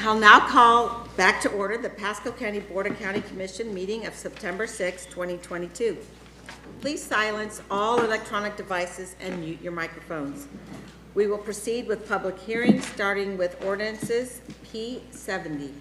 I'll now call back to order the Pasco County Board of County Commission meeting of September 6, 2022. Please silence all electronic devices and mute your microphones. We will proceed with public hearings, starting with ordinances P70.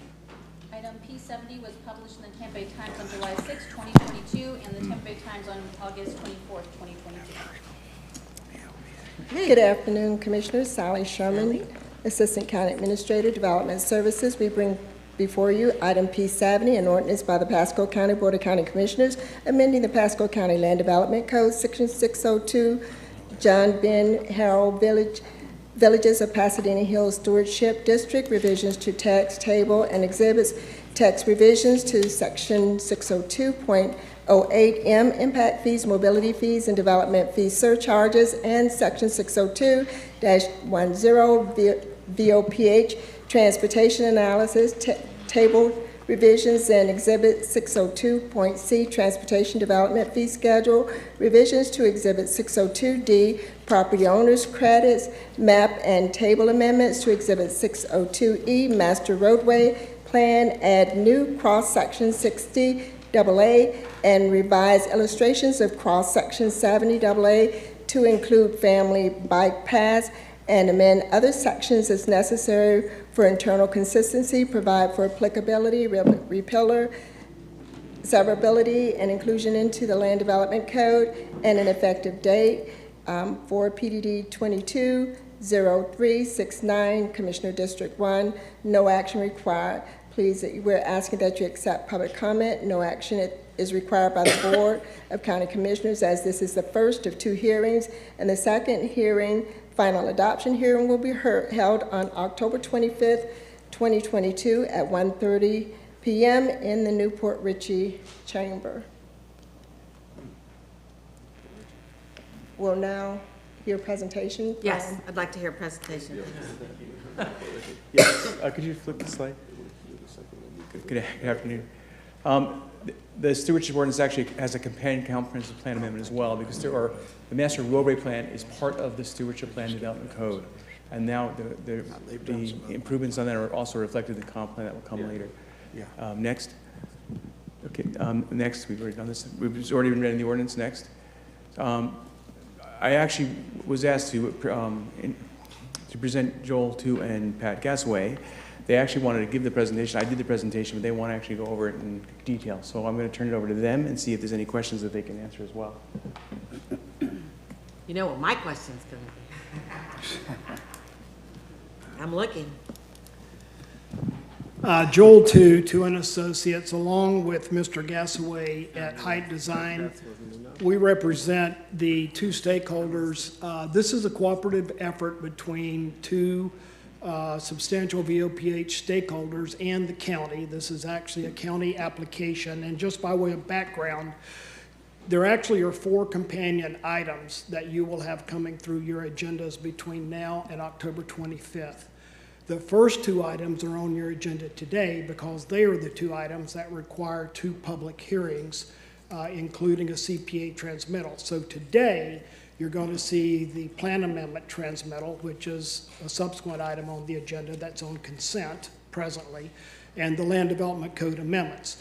Item P70 was published in the Tampa Bay Times on July 6, 2022, and the Tampa Bay Times on August 24, 2022. Good afternoon, Commissioners. Sally Sherman, Assistant County Administrator, Development Services. We bring before you item P70, an ordinance by the Pasco County Board of County Commissioners, amending the Pasco County Land Development Code, Section 602, John Ben Harold Villages of Pasadena Hills Stewardship District, revisions to text, table, and exhibits, text revisions to Section 602.08M, impact fees, mobility fees, and development fee surcharges, and Section 602-10 VOPH, transportation analysis, table revisions, and exhibit 602.C, transportation development fee schedule, revisions to exhibit 602D, property owners credits, map and table amendments to exhibit 602E, master roadway plan, add new cross-section 60AA, and revise illustrations of cross-section 70AA to include family bike paths, and amend other sections as necessary for internal consistency, provide for applicability, repealer, severability, and inclusion into the Land Development Code, and an effective date for PDD 220369, Commissioner District 1. No action required. Please, we're asking that you accept public comment. No action is required by the Board of County Commissioners, as this is the first of two hearings, and the second hearing, final adoption hearing, will be held on October 25th, 2022 at 1:30 p.m. in the Newport Ritchie Chamber. We'll now hear a presentation. Yes, I'd like to hear a presentation. Yes, could you flip the slide? Good afternoon. The stewardship ordinance actually has a companion comprehensive plan amendment as well, because the master roadway plan is part of the stewardship plan development code, and now the improvements on that are also reflected in the comp plan that will come later. Next. Okay. Next, we've already done this. We've already been reading the ordinance. Next. I actually was asked to present Joel Tu and Pat Gasaway. They actually wanted to give the presentation. I did the presentation, but they want to actually go over it in detail. So I'm going to turn it over to them and see if there's any questions that they can answer as well. You know what my question's going to be. I'm looking. Joel Tu and Associates, along with Mr. Gasaway at Height Design. We represent the two stakeholders. This is a cooperative effort between two substantial VOPH stakeholders and the county. This is actually a county application, and just by way of background, there actually are 4 companion items that you will have coming through your agendas between now and October 25th. The first 2 items are on your agenda today because they are the 2 items that require 2 public hearings, including a CPA transmittal. So today, you're going to see the plan amendment transmittal, which is a subsequent item on the agenda that's on consent presently, and the land development code amendments.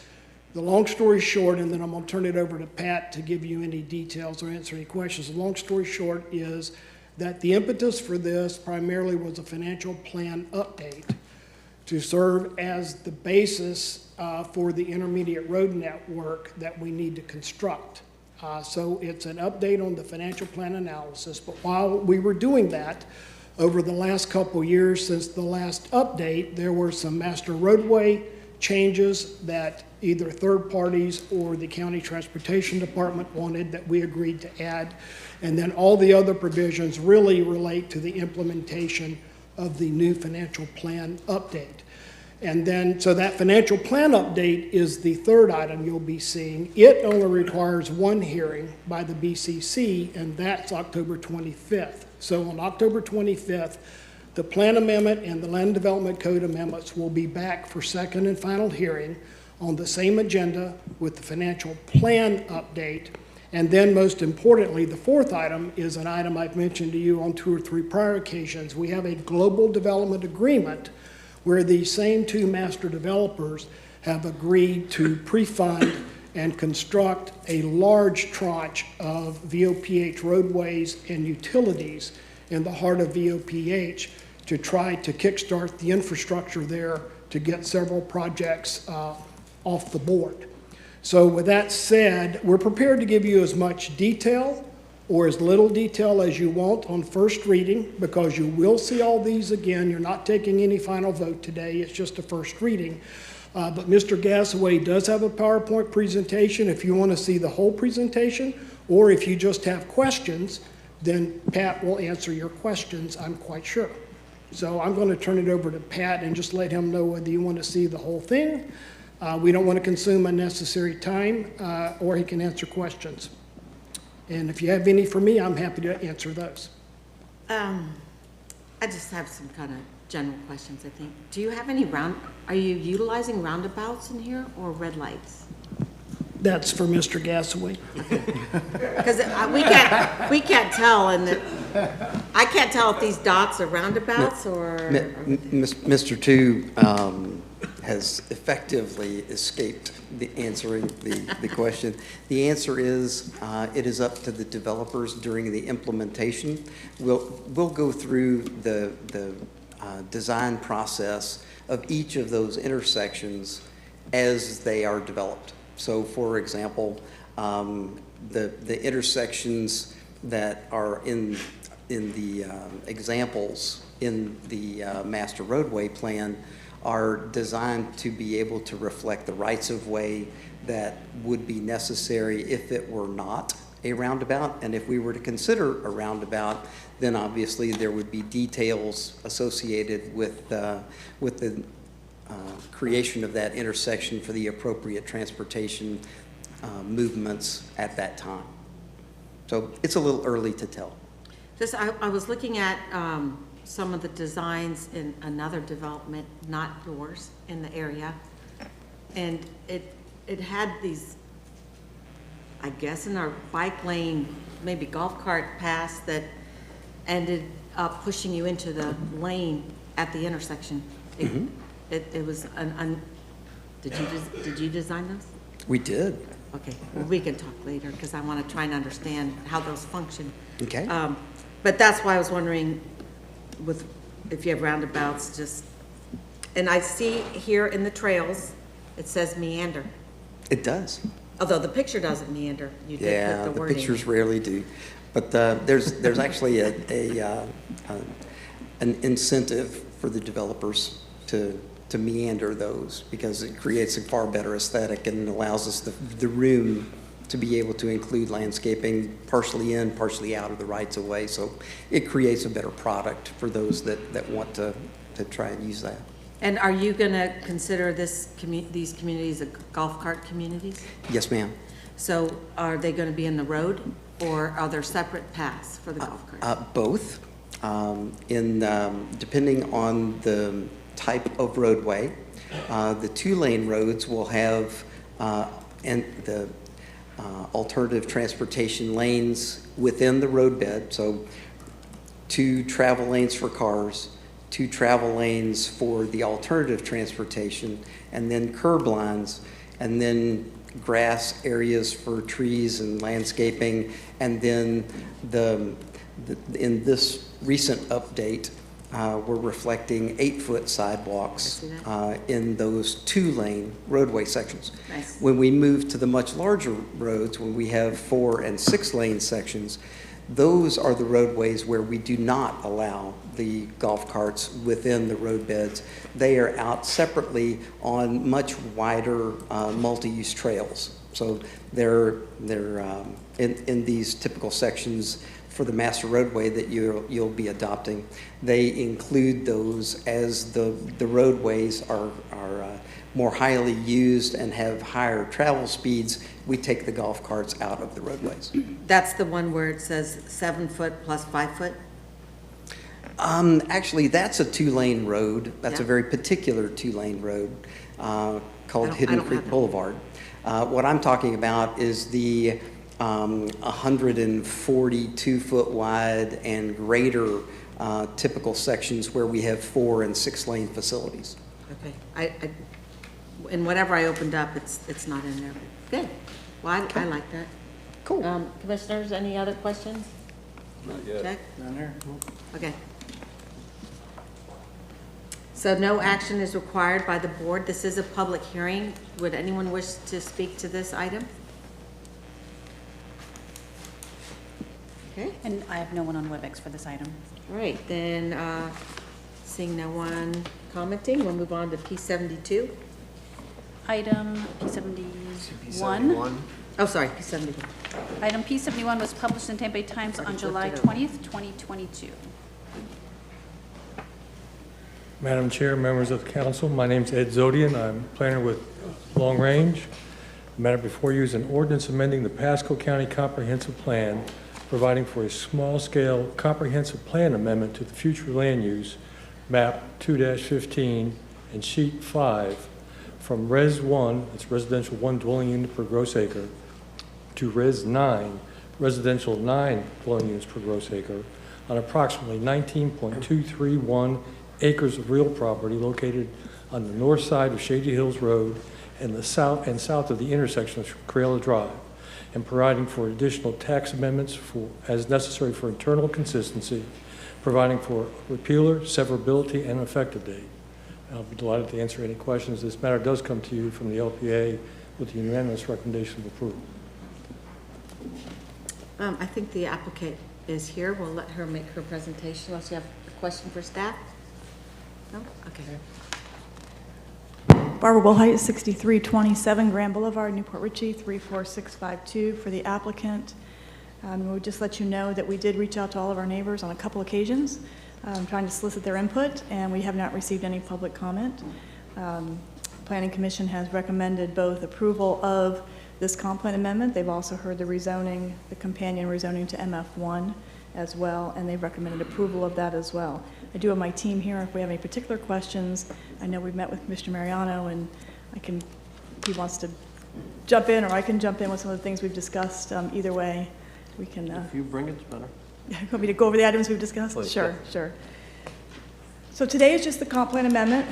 The long story short, and then I'm going to turn it over to Pat to give you any details or answer any questions. The long story short is that the impetus for this primarily was a financial plan update to serve as the basis for the intermediate road network that we need to construct. So it's an update on the financial plan analysis, but while we were doing that, over the last couple years since the last update, there were some master roadway changes that either third parties or the county transportation department wanted that we agreed to add, and then all the other provisions really relate to the implementation of the new financial plan update. And then, so that financial plan update is the third item you'll be seeing. It only requires 1 hearing by the BCC, and that's October 25th. So on October 25th, the plan amendment and the land development code amendments will be back for second and final hearing on the same agenda with the financial plan update. And then most importantly, the fourth item is an item I've mentioned to you on 2 or 3 prior occasions. We have a global development agreement where these same two master developers have agreed to pre-fund and construct a large tranche of VOPH roadways and utilities in the heart of VOPH to try to kickstart the infrastructure there to get several projects off the board. So with that said, we're prepared to give you as much detail or as little detail as you want on first reading, because you will see all these again. You're not taking any final vote today. It's just a first reading. But Mr. Gasaway does have a PowerPoint presentation if you want to see the whole presentation, or if you just have questions, then Pat will answer your questions, I'm quite sure. So I'm going to turn it over to Pat and just let him know whether you want to see the whole thing. We don't want to consume unnecessary time, or he can answer questions. And if you have any for me, I'm happy to answer those. I just have some kind of general questions, I think. Do you have any are you utilizing roundabouts in here or red lights? That's for Mr. Gasaway. Because we can't tell, and I can't tell if these dots are roundabouts or. Mr. Two has effectively escaped the answering the question. The answer is it is up to the developers during the implementation. We'll go through the design process of each of those intersections as they are developed. So, for example, the intersections that are in the examples in the master roadway plan are designed to be able to reflect the rights-of-way that would be necessary if it were not a roundabout. And if we were to consider a roundabout, then obviously there would be details associated with the creation of that intersection for the appropriate transportation movements at that time. So it's a little early to tell. Just, I was looking at some of the designs in another development, not yours, in the area, and it had these, I guess, in our bike lane, maybe golf cart paths that ended up pushing you into the lane at the intersection. It was did you design those? We did. Okay, well, we can talk later because I want to try and understand how those function. Okay. But that's why I was wondering if you have roundabouts, and I see here in the trails, it says meander. It does. Although the picture doesn't meander. You did put the the wording. pictures rarely do. But there's actually an incentive for the developers to meander those, because it creates a far better aesthetic and allows us the room to be able to include landscaping partially in, partially out of the rights of way. So it creates a better product for those that want to try and use that. And are you going to consider these communities golf cart communities? Yes, ma'am. So are they going to be in the road, or are there separate paths for the golf carts? Both. Depending on the type of roadway, the two-lane roads will have the alternative transportation lanes within the roadbed. So 2 travel lanes for cars, 2 travel lanes for the alternative transportation, and then curb lines, and then grass areas for trees and landscaping, and then in this recent update, we're reflecting 8-foot sidewalks in those 2-lane roadway sections. Nice. When we move to the much larger roads, when we have 4- and 6-lane sections, those are the roadways where we do not allow the golf carts within the roadbeds. They are out separately on much wider multi-use trails. So they're in these typical sections for the master roadway that you'll be adopting. They include those as the roadways are more highly used and have higher travel speeds. We take the golf carts out of the roadways. That's the one where it says 7 foot plus 5 foot? Actually, that's a 2-lane road. That's a Yeah. very particular 2-lane road called I Hidden don't Creek have that. Boulevard. What I'm talking about is the 142-foot wide and greater typical sections where we have 4 and 6 lane facilities. Okay, and whatever I opened up, it's not in there. Good. Well, I like that. Cool. Commissioners, any other questions? Not yet. Check? Down there? Okay. So no action is required by the board. This is a public hearing. Would anyone wish to speak to this item? Okay, And I have no one on WebEx for this item. all right, then, seeing no one commenting, we'll move on to P72. Item P71. Oh, sorry, P71. Item P71 was published in the Tampa Bay Times on July 20th, 2022. Madam Chair, members of the council, my name is Ed Zodian. I'm planner with Long Range. The matter before you is an ordinance amending the Pasco County Comprehensive Plan, providing for a small-scale comprehensive plan amendment to the future land use, map 2-15 and sheet 5, from Res 1, it's residential 1 dwelling unit per gross acre, to Res 9, residential 9 dwelling units per gross acre, on approximately 19.231 acres of real property located on the north side of Shady Hills Road and the south of the intersection of Crayola Drive, and providing for additional tax amendments as necessary for internal consistency, providing for repealer, severability, and effective date. I'll be delighted to answer any questions. This matter does come to you from the LPA with the unanimous recommendation of approval. I think the applicant is here. We'll let her make her presentation unless you have a question for staff. No? Okay. Barbara Wilhite, 6327 Grand Boulevard, Newport Richey, 34652 for the applicant. We'll just let you know that we did reach out to all of our neighbors on a couple occasions, trying to solicit their input, and we have not received any public comment. Planning Commission has recommended both approval of this comp plan amendment. They've also heard the rezoning, the companion rezoning to MF1 as well, and they've recommended approval of that as well. I do have my team here if we have any particular questions. I know we've met with Commissioner Mariano, and he wants to jump in, or I can jump in with some of the things we've discussed. Either way, we can. If you bring it, it's better. You want me to go over the items we've discussed? Please, Sure, yeah. sure. So today is just the comp plan amendment,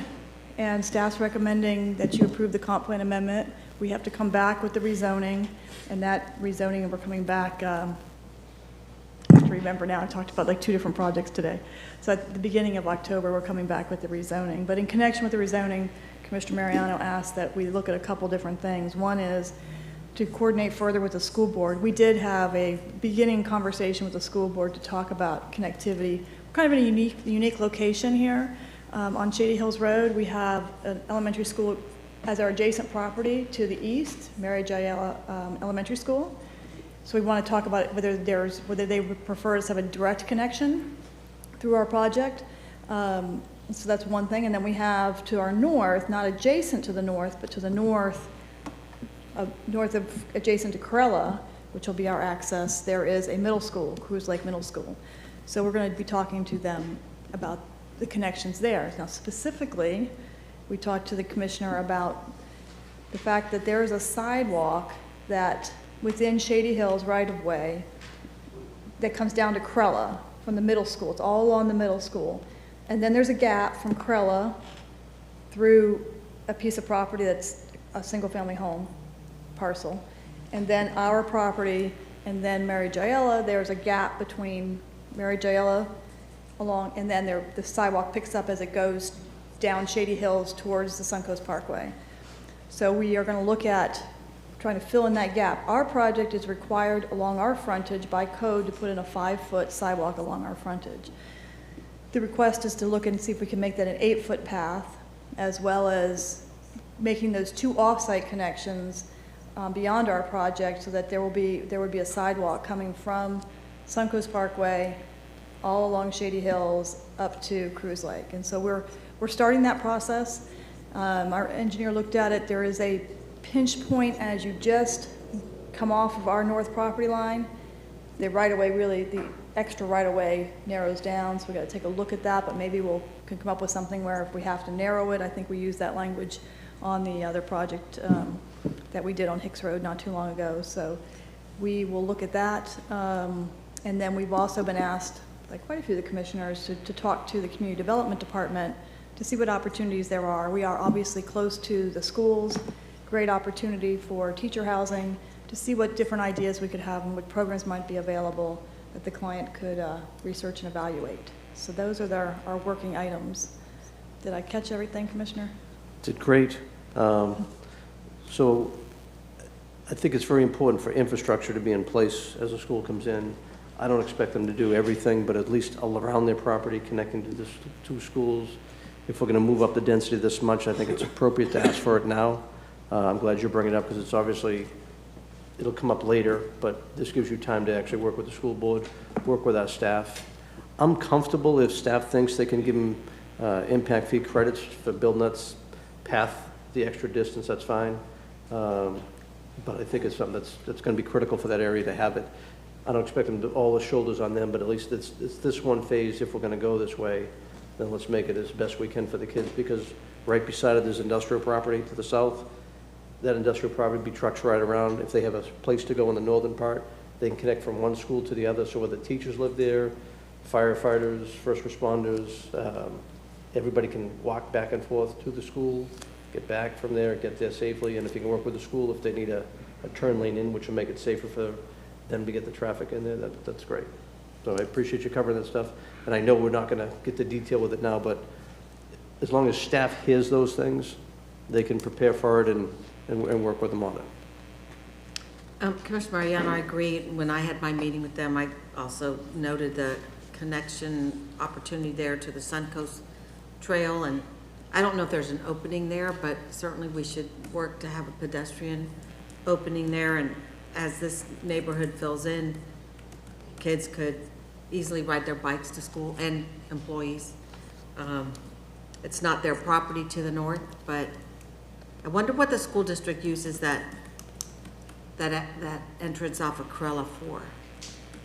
and staff's recommending that you approve the comp plan amendment. We have to come back with the rezoning, and that rezoning, we're coming back, I have to remember now, I talked about like 2 different projects today. So at the beginning of October, we're coming back with the rezoning. But in connection with the rezoning, Commissioner Mariano asked that we look at a couple different things. One is to coordinate further with the school board. We did have a beginning conversation with the school board to talk about connectivity. Kind of in a unique location here. On Shady Hills Road, we have an elementary school as our adjacent property to the east, Mary Jaela Elementary School. So we want to talk about whether they would prefer us to have a direct connection through our project. So that's one thing. And then we have to our north, not adjacent to the north, but to the north of adjacent to Corella, which will be our access, there is a middle school, Cruz Lake Middle School. So we're going to be talking to them about the connections there. Now specifically, we talked to the commissioner about the fact that there is a sidewalk that within Shady Hills right-of-way that comes down to Corella from the middle school. It's all along the middle school. And then there's a gap from Corella through a piece of property that's a single-family home parcel. And then our property, and then Mary Jaela, there's a gap between Mary Jaela along, and then the sidewalk picks up as it goes down Shady Hills towards the Suncoast Parkway. So we are going to look at trying to fill in that gap. Our project is required along our frontage by code to put in a 5-foot sidewalk along our frontage. The request is to look and see if we can make that an 8-foot path, as well as making those 2 off-site connections beyond our project, so that there would be a sidewalk coming from Suncoast Parkway all along Shady Hills up to Cruz Lake. And so we're starting that process. Our engineer looked at it. There is a pinch point as you just come off of our north property line. The right-of-way, really, the extra right-of-way narrows down, so we got to take a look at that, but maybe can come up with something where if we have to narrow it, I think we used that language on the other project that we did on Hicks Road not too long ago. So we will look at that. And then we've also been asked like quite a few of the commissioners, to talk to the Community Development Department to see what opportunities there are. We are obviously close to the schools, great opportunity for teacher housing, to see what different ideas we could have and what programs might be available that the client could research and evaluate. So those are our working items. Did I catch everything, Commissioner? Did great. So I think it's very important for infrastructure to be in place as a school comes in. I don't expect them to do everything, but at least around their property, connecting to the two schools. If we're going to move up the density this much, I think it's appropriate to ask for it now. I'm glad you're bringing it up because it's obviously, it'll come up later, but this gives you time to actually work with the school board, work with our staff. I'm comfortable if staff thinks they can give them impact fee credits for building that path, the extra distance, that's fine. But I think it's something that's going to be critical for that area to have it. I don't expect them to all the shoulders on them, but at least it's this one phase. If we're going to go this way, then let's make it as best we can for the kids, because right beside it there's industrial property to the south. That industrial property be trucks right around. If they have a place to go in the northern part, they can connect from one school to the other. So whether teachers live there, firefighters, first responders, everybody can walk back and forth to the school, get back from there, get there safely. And if you can work with the school, if they need a turn lane in, which will make it safer for them to get the traffic in there, that's great. So I appreciate you covering that stuff. And I know we're not going to get the detail with it now, but as long as staff hears those things, they can prepare for it and work with them on it. Commissioner Mariano, I agree. When I had my meeting with them, I also noted the connection opportunity there to the Suncoast Trail, and I don't know if there's an opening there, but certainly we should work to have a pedestrian opening there, and as this neighborhood fills in, kids could easily ride their bikes to school, and employees. It's not their property to the north, but I wonder what the school district uses that entrance off of Corella for.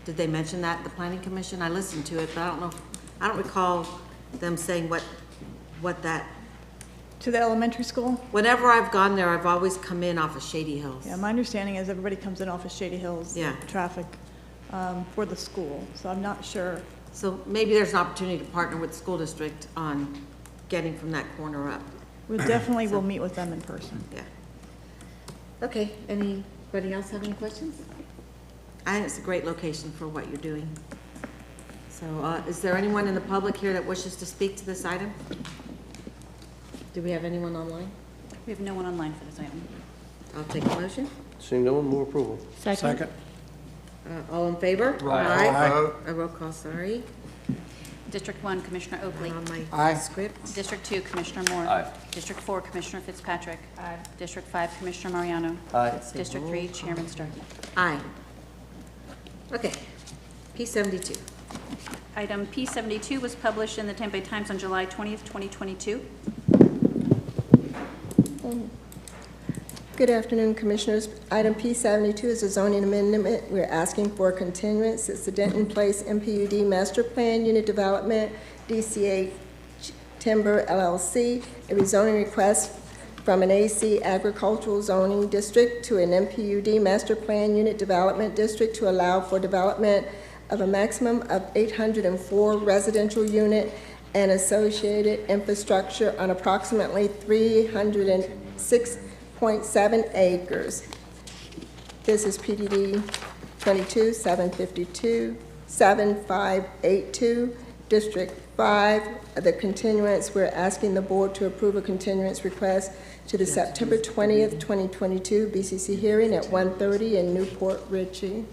Did they mention that at the Planning Commission? I listened to it, but I don't know. I don't recall them saying what that. To the elementary school? Whenever I've gone there, I've always come in off of Shady Hills. Yeah, my understanding is everybody comes in off of Shady Hills. Yeah. Traffic for the school, so I'm not sure. So maybe there's an opportunity to partner with the school district on getting from that corner up. We definitely will meet with them in person. Yeah. Okay, anybody else have any questions? I think it's a great location for what you're doing. So is there anyone in the public here that wishes to speak to this item? Do we have anyone online? We have no one online for this item. I'll take a motion. Seeing no one, move approval. Second. All in favor? Aye. A roll call, sorry. District 1, Commissioner Oakley. On my Aye. script. District 2, Commissioner Moore. Aye. District 4, Commissioner Fitzpatrick. District 5, Commissioner Mariano. Aye. District 3, Chairman Starkey. Aye. Okay, P72. Item P72 was published in the Tampa Bay Times on July 20th, 2022. Good afternoon, Commissioners. Item P72 is a zoning amendment. We're asking for a continuance. It's the Denton Place MPUD Master Plan Unit Development, DCA Timber LLC, a rezoning request from an AC Agricultural Zoning District to an MPUD Master Plan Unit Development District to allow for development of a maximum of 804 residential unit and associated infrastructure on approximately 306.7 acres. This is PDD 22-752-7582, District 5. The continuance, we're asking the board to approve a continuance request to the September 20th, 2022 BCC hearing at 1:30 in Newport Richey.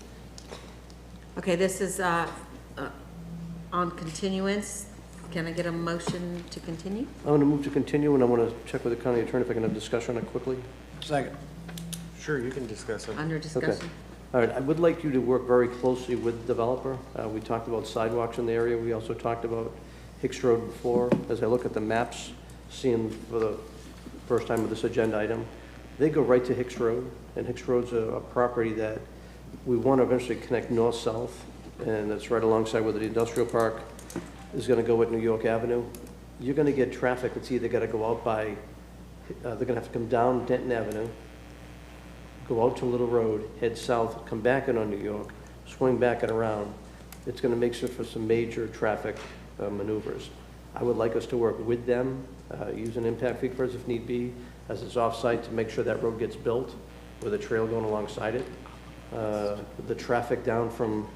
Okay, this is on continuance. Can I get a motion to continue? I'm going to move to continue, and I want to check with the county attorney if I can have discussion on it quickly. Second. Sure, you can discuss it. Under discussion. Okay. All right, I would like you to work very closely with the developer. We talked about sidewalks in the area. We also talked about Hicks Road before. As I look at the maps, seeing for the first time with this agenda item, they go right to Hicks Road, and Hicks Road's a property that we want to eventually connect north-south, and that's right alongside where the industrial park is going to go at New York Avenue. You're going to get traffic that's either got to go out by, they're going to have to come down Denton Avenue, go out to Little Road, head south, come back in on New York, swing back and around. it's going to make for some major traffic maneuvers. I would like us to work with them, use an impact fee first if need be, as it's off-site, to make sure that road gets built with a trail going alongside it. The traffic down from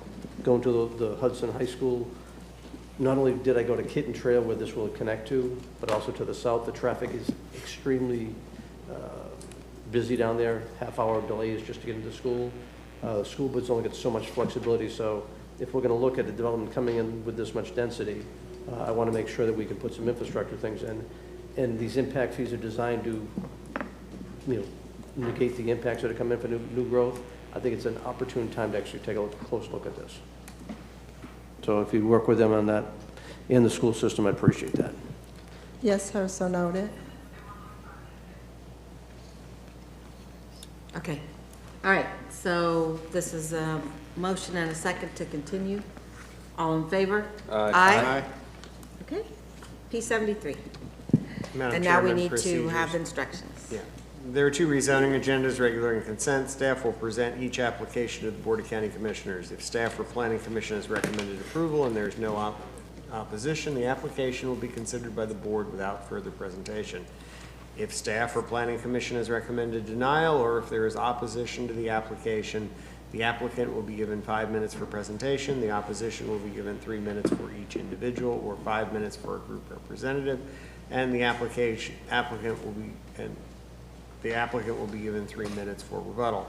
going to the Hudson High School, not only did I go to Kitten Trail where this will connect to, but also to the south, the traffic is extremely busy down there, half-hour delays just to get into school. School boards only get so much flexibility, so if we're going to look at a development coming in with this much density, I want to make sure that we can put some infrastructure things in. And these impact fees are designed to, negate the impacts that are coming in for new growth. I think it's an opportune time to actually take a close look at this. So if you work with them on that in the school system, I'd appreciate that. Yes, sir, so noted. Okay. All right, so this is a motion and a second to continue. All in favor? Aye. Okay. P73. Madam And now we Chairman, need to procedures. have instructions. Yeah. There are two rezoning agendas, regular and consent. Staff will present each application to the Board of County Commissioners. If staff or Planning Commission has recommended approval and there is no opposition, the application will be considered by the board without further presentation. If staff or Planning Commission has recommended denial, or if there is opposition to the application, the applicant will be given 5 minutes for presentation. The opposition will be given 3 minutes for each individual, or 5 minutes for a group representative, and the applicant will be given 3 minutes for rebuttal.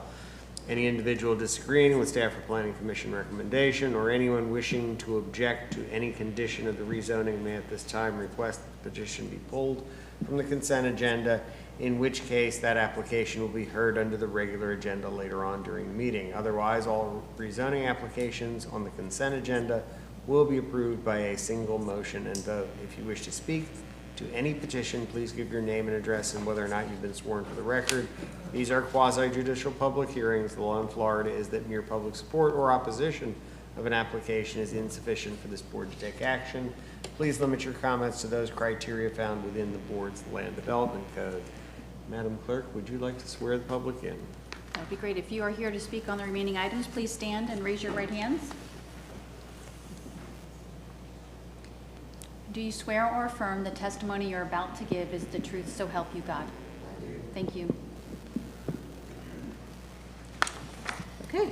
Any individual disagreeing with staff or Planning Commission recommendation, or anyone wishing to object to any condition of the rezoning may at this time request that the petition be pulled from the consent agenda, in which case that application will be heard under the regular agenda later on during the meeting. Otherwise, all rezoning applications on the consent agenda will be approved by a single motion and vote. If you wish to speak to any petition, please give your name and address and whether or not you've been sworn for the record. These are quasi-judicial public hearings. The law in Florida is that mere public support or opposition of an application is insufficient for this board to take action. Please limit your comments to those criteria found within the board's land development code. Madam Clerk, would you like to swear the public in? That'd be great. If you are here to speak on the remaining items, please stand and raise your right hands. Do you swear or affirm the testimony you're about to give is the truth, so help you God? Thank you. Okay.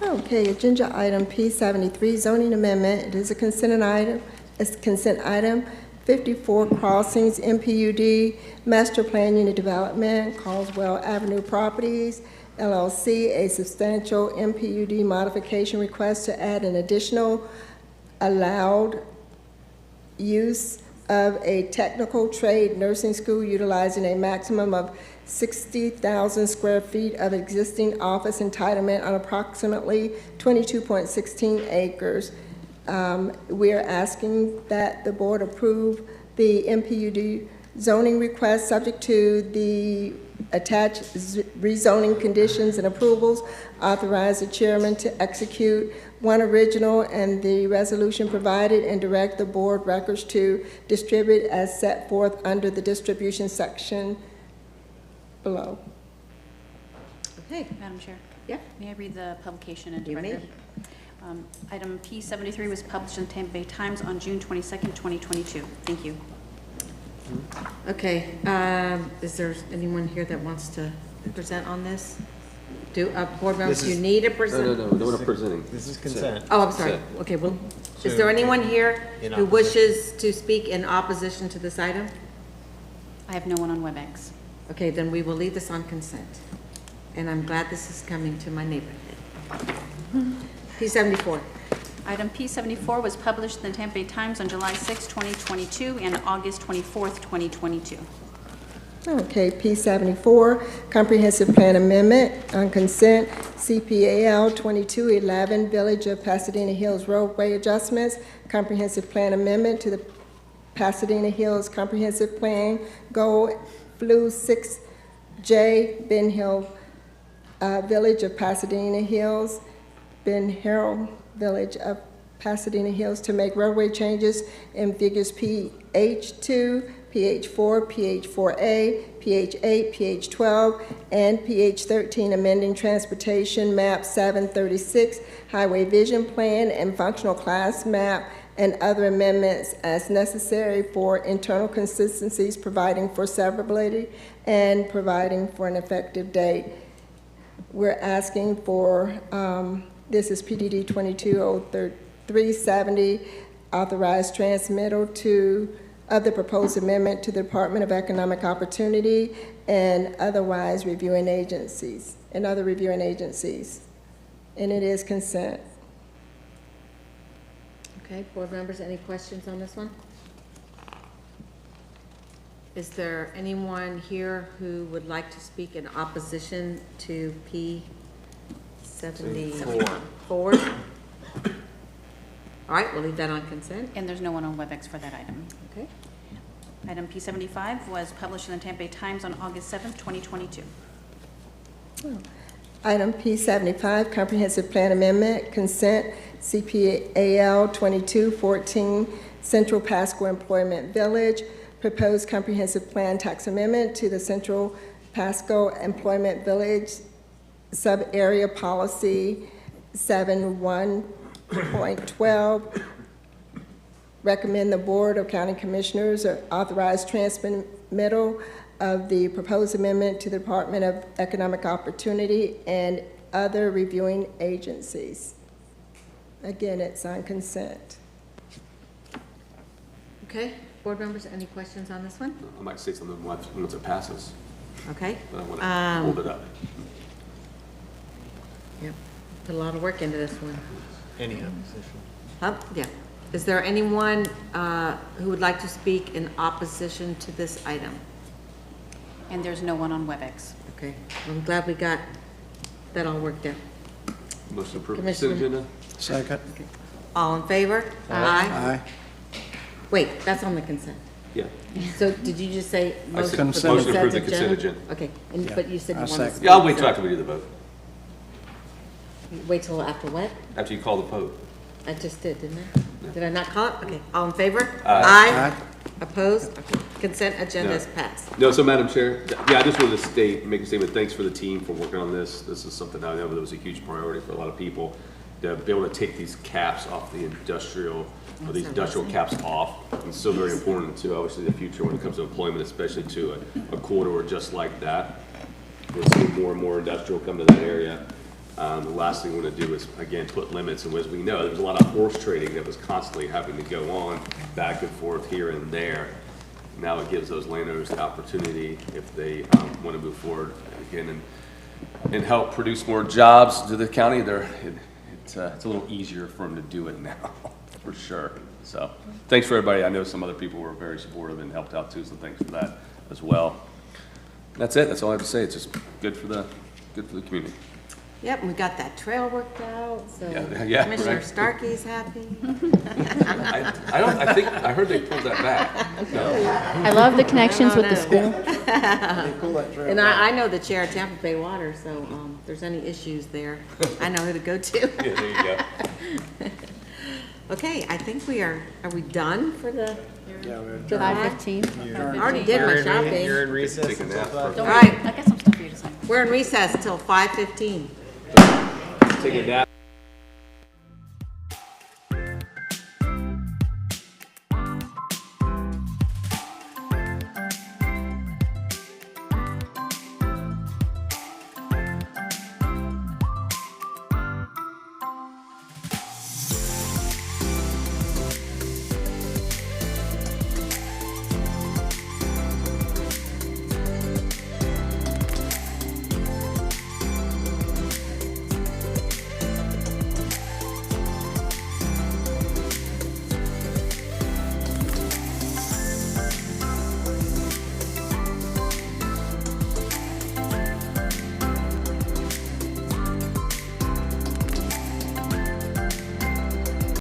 Okay, agenda item P73, zoning amendment. It is a consent item. It's consent item 54 Crossings, MPUD, Master Plan Unit Development, Causewell Avenue Properties, LLC, a substantial MPUD modification request to add an additional allowed use of a technical trade nursing school utilizing a maximum of 60,000 square feet of existing office entitlement on approximately 22.16 acres. We are asking that the board approve the MPUD zoning request subject to the attached rezoning conditions and approvals. Authorize the chairman to execute one original and the resolution provided, and direct the board records to distribute as set forth under the distribution section below. Okay. Madam Chair? Yeah. May I read the publication into You may. record? Item P73 was published in the Tampa Bay Times on June 22nd, 2022. Thank you. Okay, is there anyone here that wants to present on this? Do, board members, This you is- need a present? No, we're not presenting. This is consent. Oh, I'm sorry. Okay, well, is there anyone here In who opposition. wishes to speak in opposition to this item? I have no one on WebEx. Okay, then we will leave this on consent. And I'm glad this is coming to my neighborhood. P74. Item P74 was published in the Tampa Bay Times on July 6, 2022, and August 24th, 2022. Okay, P74, comprehensive plan amendment on consent, CPAL 2211, Village of Pasadena Hills roadway adjustments, comprehensive plan amendment to the Pasadena Hills Comprehensive Plan, Goal Blue 6J, Ben Hill, Village of Pasadena Hills, Ben Harold, Village of Pasadena Hills, to make roadway changes in figures PH2, PH4, PH4A, PH8, PH12, and PH13, amending Transportation Map 736, Highway Vision Plan and Functional Class Map, and other amendments as necessary for internal consistencies, providing for severability, and providing for an effective date. We're asking for, this is PDD 220370, authorized transmittal of the proposed amendment to the Department of Economic Opportunity and otherwise reviewing agencies, and other reviewing agencies. And it is consent. Okay, board members, any questions on this one? Is there anyone here who would like to speak in opposition to P74? All right, we'll leave that on consent. And there's no one on WebEx for that item. Okay. Item P75 was published in the Tampa Bay Times on August 7th, 2022. Item P75, Comprehensive Plan Amendment, consent, CPAL 2214, Central Pasco Employment Village, proposed comprehensive plan tax amendment to the Central Pasco Employment Village sub-area policy 71.12. Recommend the Board of County Commissioners authorize transmittal of the proposed amendment to the Department of Economic Opportunity and other reviewing agencies. Again, it's on consent. Okay, board members, any questions on this one? I might say something once it passes, Okay. but I want to hold it up. Yep, put a lot of work into this one. Any opposition? Yeah. Is there anyone who would like to speak in opposition to this item? And there's no one on WebEx. Okay, I'm glad we got that all worked out. Motion approved consent Commissioner? agenda? Second. All in favor? Aye. Wait, that's on the consent. Yeah. So did you just say I said motion for motion to approve the consent agenda. Okay, but you said you wanted to speak. Yeah, I'll wait till after we do the vote, Wait till after what? after you call the vote. I just did, didn't I? Did I not call it? Okay, all in favor? Aye. Opposed? Okay. Consent agenda is passed. No, so Madam Chair, yeah, I just wanted to make a statement, thanks for the team for working on this. This is something I know that was a huge priority for a lot of people, to be able to take these caps off the industrial, or these industrial caps off. It's so very important to, obviously, the future when it comes to employment, especially to a corridor just like that. We're seeing more and more industrial come to that area. The last thing we want to do is, again, put limits, and as we know, there's a lot of horse trading that was constantly having to go on back and forth here and there. Now it gives those landowners the opportunity, if they want to move forward again and help produce more jobs to the county, it's a little easier for them to do it now, for sure. So thanks for everybody. I know some other people were very supportive and helped out too, so thanks for that as well. That's it. That's all I have to say. It's just good for the community. Yep, and we got that trail worked out, so Yeah, Commissioner right. Starkey's happy. I heard they pulled that back. No. I love the connections with the school. And I know the chair of Tampa Bay Water, so if there's any issues there, I know who to go to. Yeah, there you go. Okay, I think are we done for the? Yeah, we're 5:15. I already did my shopping. You're in recess Take a until nap 5. first. All right, I got some stuff for you to sign. we're in recess till 5:15. Take a nap.